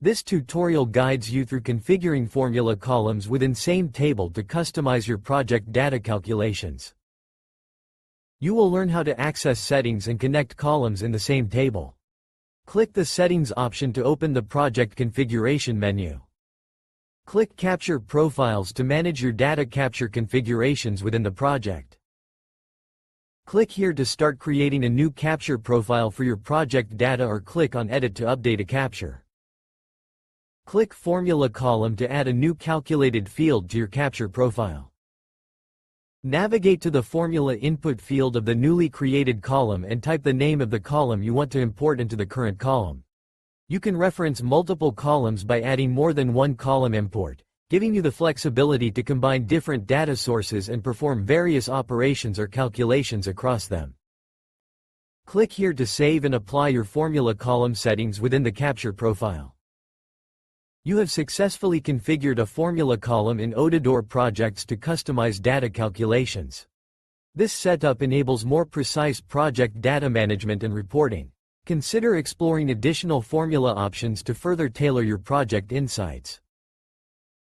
This tutorial guides you through configuring formula columns within same table to customize your project data calculations. You will learn how to access settings and connect columns in the same table. Click the Settings option to open the Project Configuration menu. Click Capture Profiles to manage your data capture configurations within the project. Click here to start creating a new capture profile for your project data, or click on Edit to update a capture. Click Formula column to add a new calculated field to your capture profile. Navigate to the Formula Input field of the newly created column and type the name of the column you want to import into the current column. You can reference multiple columns by adding more than one column import, giving you the flexibility to combine different data sources and perform various operations or calculations across them. Click here to save and apply your formula column settings within the capture profile. You have successfully configured a formula column in Odidor projects to customize data calculations. This setup enables more precise project data management and reporting. Consider exploring additional formula options to further tailor your project insights.